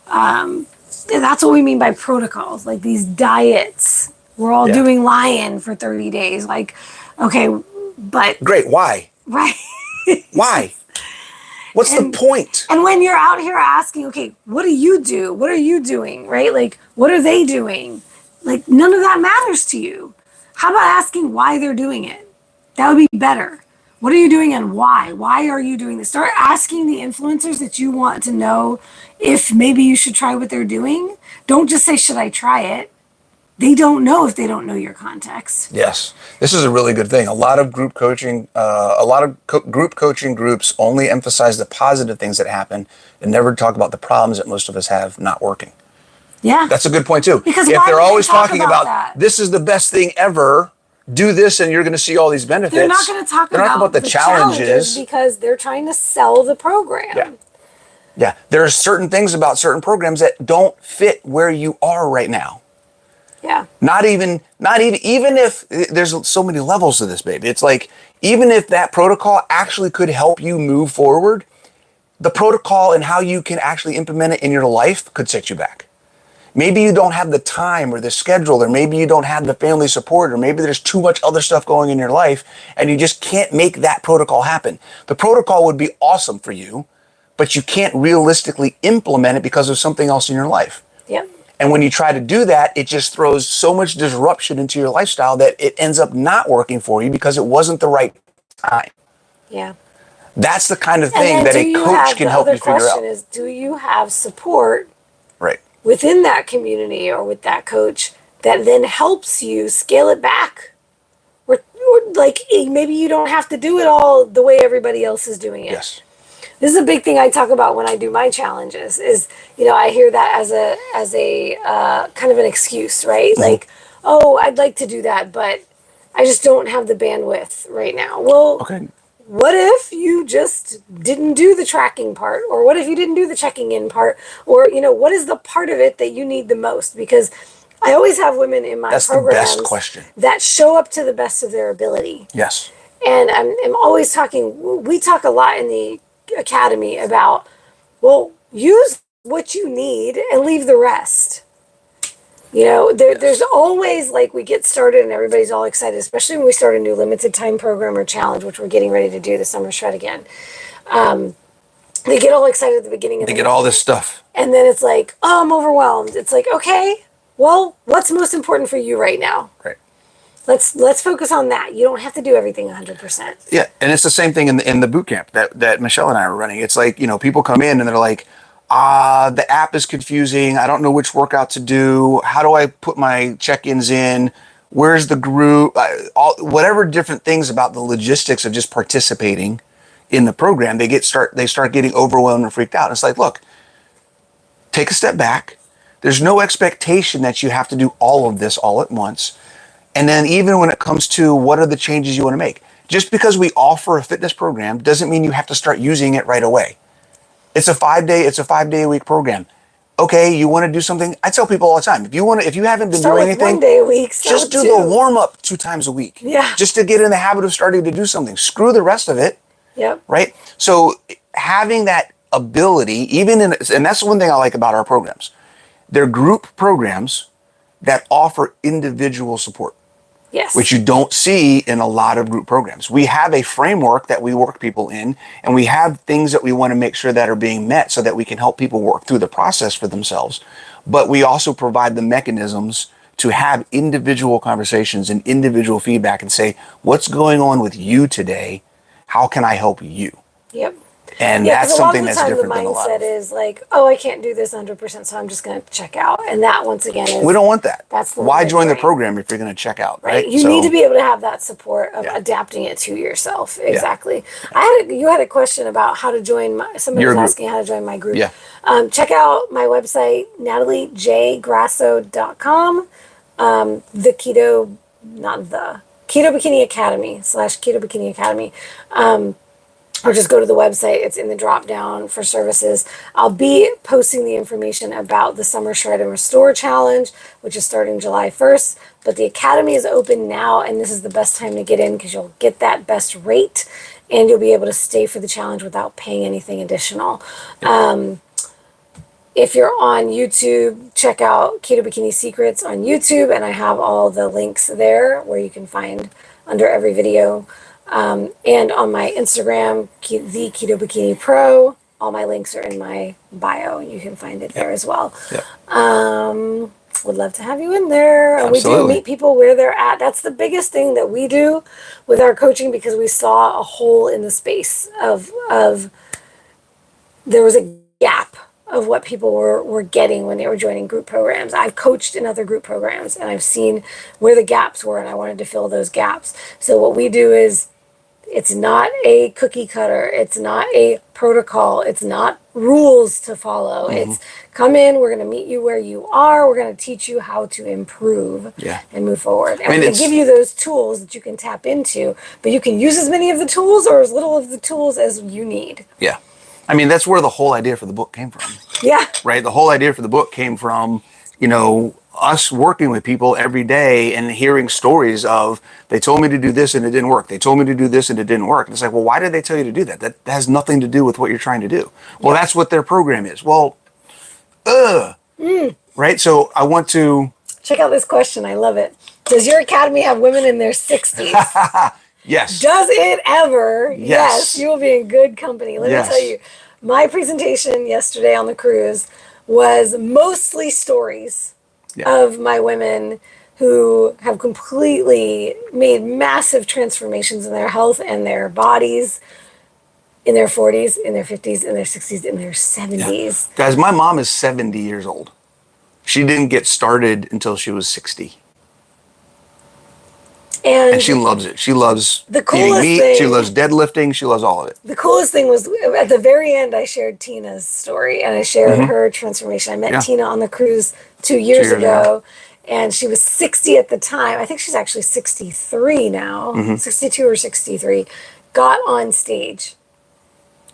that's what we mean by protocols, like these diets. We're all doing lion for 30 days. Like, okay, but.
Great, why?
Right.
Why? What's the point?
And when you're out here asking, okay, what do you do? What are you doing? Right? Like, what are they doing? Like, none of that matters to you. How about asking why they're doing it? That would be better. What are you doing and why? Why are you doing this? Start asking the influencers that you want to know if maybe you should try what they're doing. Don't just say, should I try it? They don't know if they don't know your context.
Yes, this is a really good thing. A lot of group coaching, group coaching groups only emphasize the positive things that happen and never talk about the problems that most of us have not working.
Yeah.
That's a good point too.
Because
if they're always talking about
that?
This is the best thing ever, do this and you're going to see all these benefits.
They're not going to talk about
the challenges
because they're trying to sell the program.
Yeah. Yeah. There are certain things about certain programs that don't fit where you are right now.
Yeah.
Not even if there's so many levels to this, baby. It's like, even if that protocol actually could help you move forward, the protocol and how you can actually implement it in your life could set you back. Maybe you don't have the time or the schedule, or maybe you don't have the family support, or maybe there's too much other stuff going in your life and you just can't make that protocol happen. The protocol would be awesome for you, but you can't realistically implement it because of something else in your life.
Yep.
And when you try to do that, it just throws so much disruption into your lifestyle that it ends up not working for you because it wasn't the right time.
Yeah.
That's the kind of thing that a coach can help you figure out.
The question is, do you have support
Right.
within that community or with that coach that then helps you scale it back? Or like, maybe you don't have to do it all the way everybody else is doing it.
Yes.
This is a big thing I talk about when I do my challenges is, I hear that as a kind of an excuse, right? Mm-hmm. Like, oh, I'd like to do that, but I just don't have the bandwidth right now. Well,
okay.
What if you just didn't do the tracking part? Or what if you didn't do the checking in part? Or, what is the part of it that you need the most? Because I always have women in my programs
the best question.
That show up to the best of their ability.
Yes.
And I'm always we talk a lot in the academy about, well, use what you need and leave the rest. There's always, like, we get started and everybody's all excited, especially when we start a new limited time program or challenge, which we're getting ready to do this summer shred again. They get all excited at the beginning of
They get all this stuff.
And then it's like, oh, I'm overwhelmed. It's like, okay, well, what's most important for you right now?
Right.
Let's focus on that. You don't have to do everything 100%.
Yeah, and it's the same thing in the boot camp that Michelle and I are running. It's like, people come in and they're like, the app is confusing. I don't know which workout to do. How do I put my check-ins in? Where's the group? Whatever different things about the logistics of just participating in the program, they start getting overwhelmed and freaked out. It's like, look, take a step back. There's no expectation that you have to do all of this all at once. And then even when it comes to what are the changes you want to make, just because we offer a fitness program doesn't mean you have to start using it right away. It's a 5-day a week program. Okay, you want to do something? I tell people all the time, if you haven't been
Start
doing
with
anything,
1 day a week.
just do the warm up 2 times a week.
Yeah.
Just to get in the habit of starting to do something. Screw the rest of it.
Yep.
Right? So having that ability, and that's one thing I like about our programs. They're group programs that offer individual support.
Yes.
Which you don't see in a lot of group programs. We have a framework that we work people in, and we have things that we want to make sure that are being met so that we can help people work through the process for themselves. But we also provide the mechanisms to have individual conversations and individual feedback and say, what's going on with you today? How can I help you?
Yep.
And that's something that's different
the
than a lot.
mindset is like, oh, I can't do this 100%, so I'm just going to check out. And that, once again, is...
We don't want that.
That's the
Why join the
brain.
program if you're going to check out, right?
You need to be able to have that support of
Yeah.
adapting it to yourself. Exactly. You had a question about how to join somebody was asking how to join my group.
Yeah.
Check out my website, nataliejgrasso.com. Keto Bikini Academy / Keto Bikini Academy. Or just go to the website. It's in the drop down for services. I'll be posting the information about the Summer Shred and Restore Challenge, which is starting July 1st. But the Academy is open now, and this is the best time to get in because you'll get that best rate, and you'll be able to stay for the challenge without paying anything additional. If you're on YouTube, check out Keto Bikini Secrets on YouTube, and I have all the links there where you can find under every video. And on my Instagram, the Keto Bikini Pro, all my links are in my bio. You can find it there as well.
Yep.
Would love to have you in there. And
Absolutely.
we do meet people where they're at. That's the biggest thing that we do with our coaching, because we saw a hole in the space of there was a gap of what people were getting when they were joining group programs. I've coached in other group programs, and I've seen where the gaps were, and I wanted to fill those gaps. So what we do is, it's not a cookie cutter. It's not a protocol. It's not rules to follow.
Mm-hmm.
It's come in, we're going to meet you where you are. We're going to teach you how to improve and move forward. And we're going to give you those tools that you can tap into, but you can use as many of the tools or as little of the tools as you need.
Yeah. I mean, that's where the whole idea for the book came from.
Yeah.
Right? The whole idea for the book came from, us working with people every day and hearing stories of, they told me to do this and it didn't work. They told me to do this and it didn't work. And it's like, well, why did they tell you to do that? That has nothing to do with what you're trying to do. Well, that's what their program is. Well, right? So I want to...
Check out this question. I love it. Does your academy have women in their 60s?
Yes.
Does it ever?
Yes.
You will be in good company. Let me tell you, my presentation yesterday on the cruise was mostly stories of my women who have completely made massive transformations in their health and their bodies in their 40s, in their 50s, in their 60s, in their 70s.
Yeah. Guys, my mom is 70 years old. She didn't get started until she was 60. And she loves it. She loves eating meat. She loves deadlifting. She loves all of it.
The coolest thing was at the very end, I shared Tina's story and I shared her transformation. I met Tina on the cruise 2 years ago, and she was 60 at the time. I think she's actually 63 now, 62 or 63, got on stage.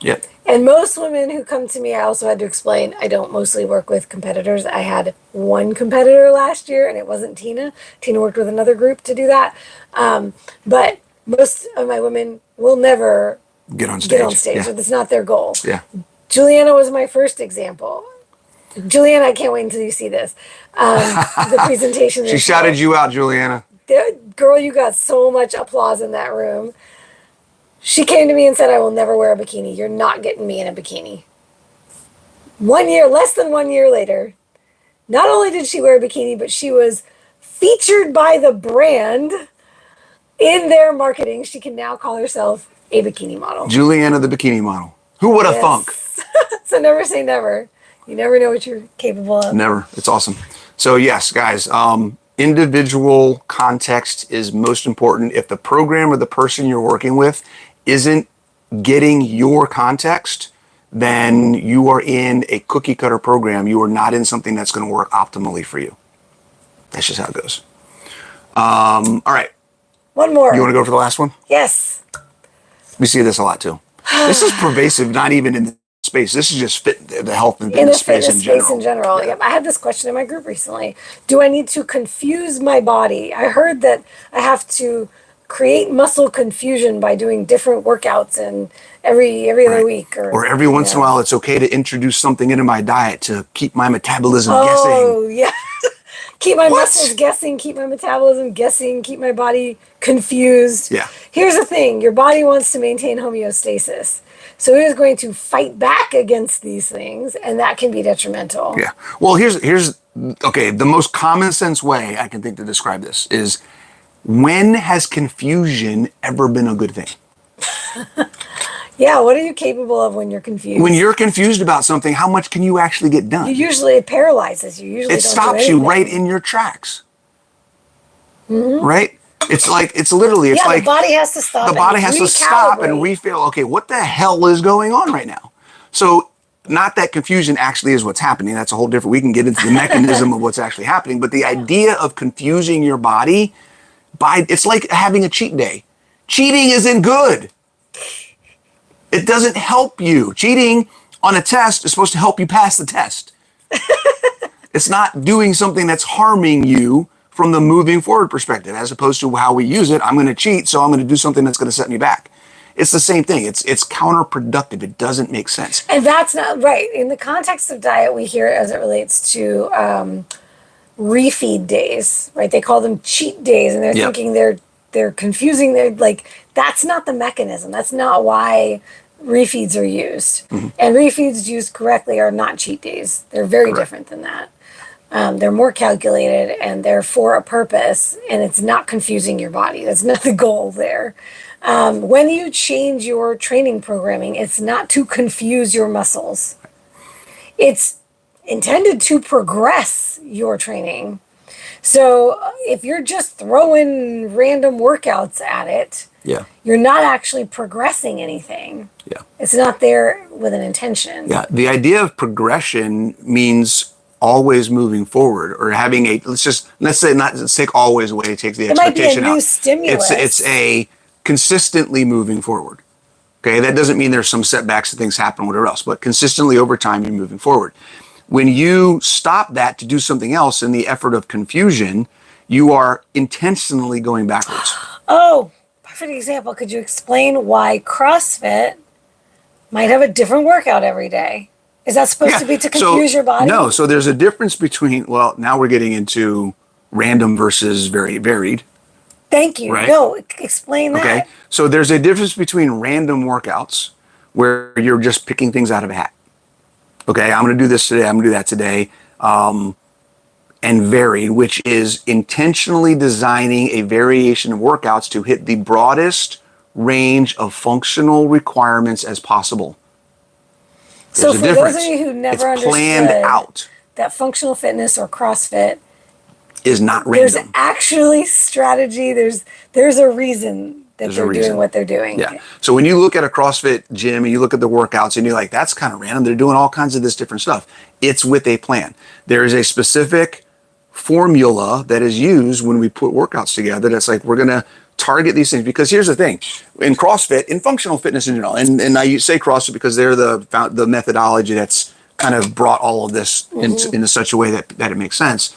Yep.
And most women who come to me, I also had to explain, I don't mostly work with competitors. I had one competitor last year, and it wasn't Tina. Tina worked with another group to do that. But most of my women will never
get on stage.
Yeah. It's not their goal.
Yeah.
Juliana was my first example. Juliana, I can't wait until you see this. The presentation.
She shouted you out, Juliana.
Girl, you got so much applause in that room. She came to me and said, I will never wear a bikini. You're not getting me in a bikini. Less than 1 year later, not only did she wear a bikini, but she was featured by the brand in their marketing, she can now call herself a bikini model.
Juliana, the bikini model. Who would have thunk?
So never say never. You never know what you're capable of.
Never. It's awesome. So yes, guys, individual context is most important. If the program or the person you're working with isn't getting your context, then you are in a cookie cutter program. You are not in something that's going to work optimally for you. That's just how it goes. All right.
One more.
You want to go for the last one?
Yes.
We see this a lot too. This is pervasive, not even in the space. This is just the health and fitness space in general.
Space in general. Yeah. I had this question in my group recently. Do I need to confuse my body? I heard that I have to create muscle confusion by doing different workouts and every other week.
Or every once in a while, it's okay to introduce something into my diet to keep my metabolism guessing.
Oh, yeah. Keep my muscles guessing, keep my metabolism guessing, keep my body confused.
Yeah.
Here's the thing. Your body wants to maintain homeostasis. So it is going to fight back against these things, and that can be detrimental.
Yeah. Well, here's okay, the most common sense way I can think to describe this is, when has confusion ever been a good thing?
Yeah, what are you capable of when you're confused?
When you're confused about something, how much can you actually get done?
It paralyzes you.
It stops you right in your tracks. Mm-hmm. Right? It's like
the body has to stop.
The body has to stop and refeel, okay, what the hell is going on right now? So not that confusion actually is what's happening. That's a whole different, we can get into the mechanism of what's actually happening. But the idea of confusing your body it's like having a cheat day. Cheating isn't good. It doesn't help you. Cheating on a test is supposed to help you pass the test. It's not doing something that's harming you from the moving forward perspective, as opposed to how we use it. I'm going to cheat, so I'm going to do something that's going to set me back. It's the same thing. It's counterproductive. It doesn't make sense.
And that's not right. In the context of diet, we hear it as it relates to refeed days, right? They call them cheat days, and they're thinking they're confusing. They're like, that's not the mechanism. That's not why refeeds are used. Mm-hmm. And refeeds used correctly are not cheat days. They're very different than that. They're more calculated, and they're for a purpose, and it's not confusing your body. That's not the goal there. When you change your training programming, it's not to confuse your muscles. It's intended to progress your training. So if you're just throwing random workouts at it, you're not actually progressing anything.
Yeah.
It's not there with an intention.
Yeah. The idea of progression means always moving forward, or having let's take always away. It takes the expectation out.
It might be a new stimulus.
It's a consistently moving forward. Okay. That doesn't mean there's some setbacks and things happen, whatever else, but consistently over time, you're moving forward. When you stop that to do something else in the effort of confusion, you are intentionally going backwards.
Oh, perfect example. Could you explain why CrossFit might have a different workout every day? Is that supposed to be to confuse your body?
No. So there's a difference between, well, now we're getting into random versus very varied.
Thank you.
Right?
No, explain that.
Okay. So there's a difference between random workouts where you're just picking things out of a hat. Okay, I'm going to do this today, I'm going to do that today, and varied, which is intentionally designing a variation of workouts to hit the broadest range of functional requirements as possible.
So for those of you who never understood,
planned out.
That functional fitness or CrossFit
is not random.
There's actually strategy. There's a reason that they're doing what they're doing.
Yeah. So when you look at a CrossFit gym and you look at the workouts and you're like, that's kind of random. They're doing all kinds of this different stuff. It's with a plan. There is a specific formula that is used when we put workouts together. That's like, we're going to target these things, because here's the thing in CrossFit, in functional fitness in general, and I say CrossFit because they're the methodology that's kind of brought all of this into such a way that it makes sense.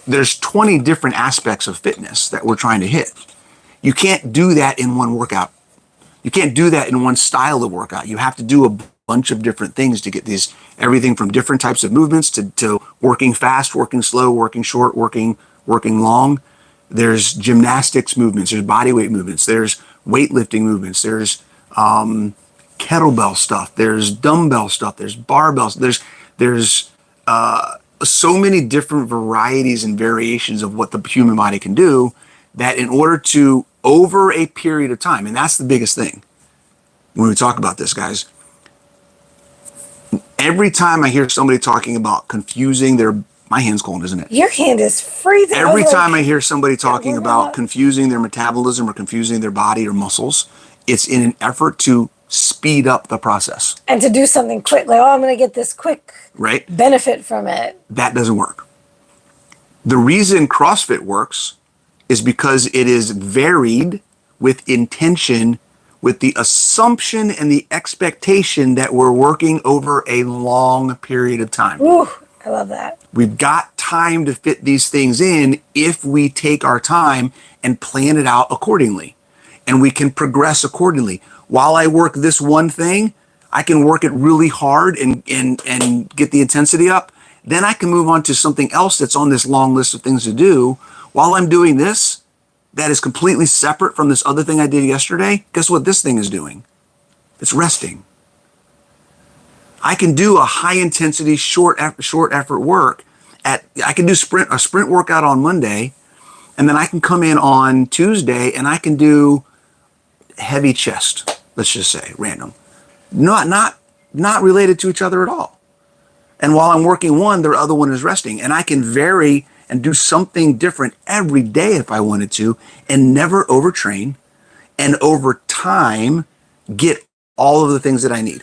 There's 20 different aspects of fitness that we're trying to hit. You can't do that in one workout. You can't do that in one style of workout. You have to do a bunch of different things to get these, everything from different types of movements to working fast, working slow, working short, working long. There's gymnastics movements, there's body weight movements, there's weightlifting movements, there's kettlebell stuff, there's dumbbell stuff, there's barbells, there's so many different varieties and variations of what the human body can do, that in order to over a period of time, and that's the biggest thing when we talk about this, guys. Every time I hear somebody talking about confusing my hand's cold, isn't it?
Your hand is freezing.
Every time I hear somebody talking about confusing their metabolism or confusing their body or muscles, it's in an effort to speed up the process.
And to do something quick, like, oh, I'm going to get this quick benefit from it.
That doesn't work. The reason CrossFit works is because it is varied with intention, with the assumption and the expectation that we're working over a long period of time.
Ooh, I love that.
We've got time to fit these things in if we take our time and plan it out accordingly. And we can progress accordingly. While I work this one thing, I can work it really hard and get the intensity up. Then I can move on to something else that's on this long list of things to do. While I'm doing this, that is completely separate from this other thing I did yesterday. Guess what this thing is doing? It's resting. I can do a high intensity, short effort work. I can do a sprint workout on Monday, and then I can come in on Tuesday and I can do heavy chest. Let's just say random, not related to each other at all. And while I'm working one, the other one is resting, and I can vary and do something different every day if I wanted to, and never overtrain, and over time get all of the things that I need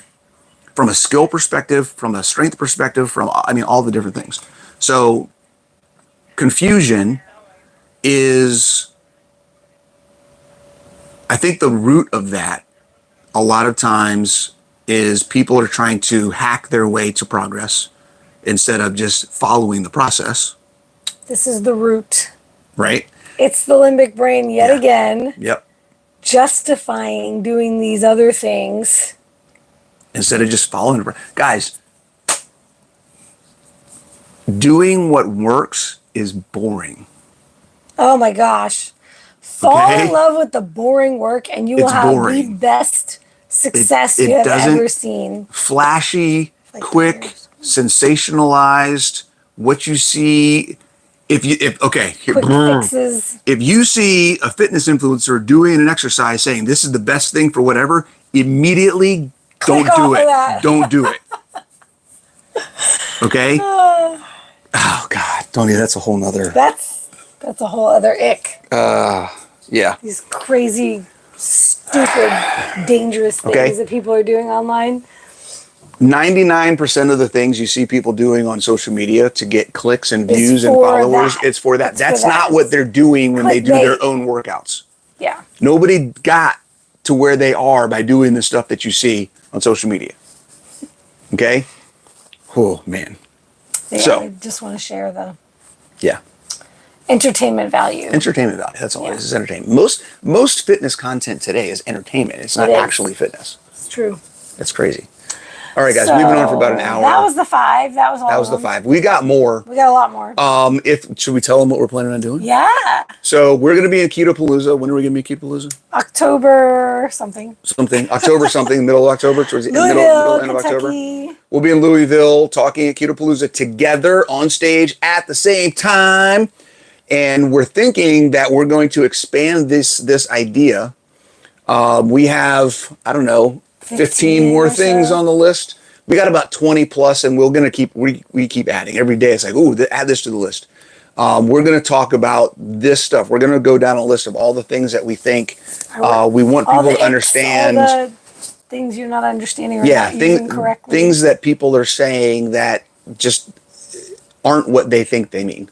from a skill perspective, from a strength perspective, all the different things. So confusion is, I think the root of that a lot of times is people are trying to hack their way to progress instead of just following the process.
This is the root.
Right?
It's the limbic brain yet again.
Yep.
Justifying doing these other things.
Instead of just following. Guys, doing what works is boring.
Oh my gosh. Fall in love with the boring work and you will have the best success you have ever seen.
Flashy, quick, sensationalized, what you see. Quick fixes. If you see a fitness influencer doing an exercise saying this is the best thing for whatever, immediately don't do it. Don't do it. Okay? Oh God, Tony, that's a whole nother.
That's a whole other ick.
Yeah.
These crazy, stupid, dangerous things that people are doing online.
99% of the things you see people doing on social media to get clicks and views and followers, it's for that. That's not what they're doing when they do their own workouts.
Yeah.
Nobody got to where they are by doing the stuff that you see on social media. Okay? Oh, man.
Yeah,
so,
I just want to share the
entertainment
value.
Entertainment value. That's all it is. It's entertainment. Most fitness content today is entertainment. It's not actually fitness.
It's true.
That's crazy. All right, guys, we've been on for about an hour.
That was the 5. That was
the 5. We got more.
We got a lot more.
Should we tell them what we're planning on doing?
Yeah.
So we're going to be in Ketopalooza. When are we going to be in Ketopalooza?
October something.
October something. Middle of October. Towards the end of October. We'll be in Louisville talking at Ketopalooza together on stage at the same time. And we're thinking that we're going to expand this idea. We have, 15 more things on the list. We got about 20 plus, and we're going to keep adding every day. It's like, add this to the list. We're going to talk about this stuff. We're going to go down a list of all the things that we think we want people to understand.
All the things you're not understanding or not using correctly.
Things that people are saying that just aren't what they think they mean.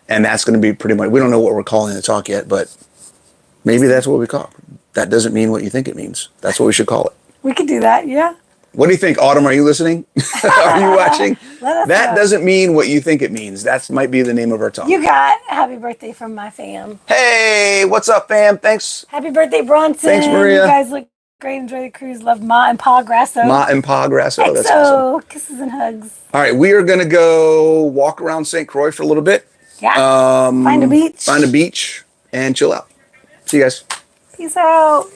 And that's going to be pretty much, we don't know what we're calling the talk yet, but maybe that's what we call it. That doesn't mean what you think it means. That's what we should call it.
We could do that, yeah.
What do you think, Autumn? Are you listening? Are you watching? That doesn't mean what you think it means. That might be the name of our talk.
You got happy birthday from my fam.
Hey, what's up, fam? Thanks.
Happy birthday, Bronson.
Thanks, Maria.
You guys look great. Enjoy the cruise. Love Ma and Pa Grasso.
Ma and Pa Grasso. That's awesome.
Kisses and hugs.
All right, we are going to go walk around St. Croix for a little bit.
Yeah. Find a beach.
And chill out. See you guys.
Peace out.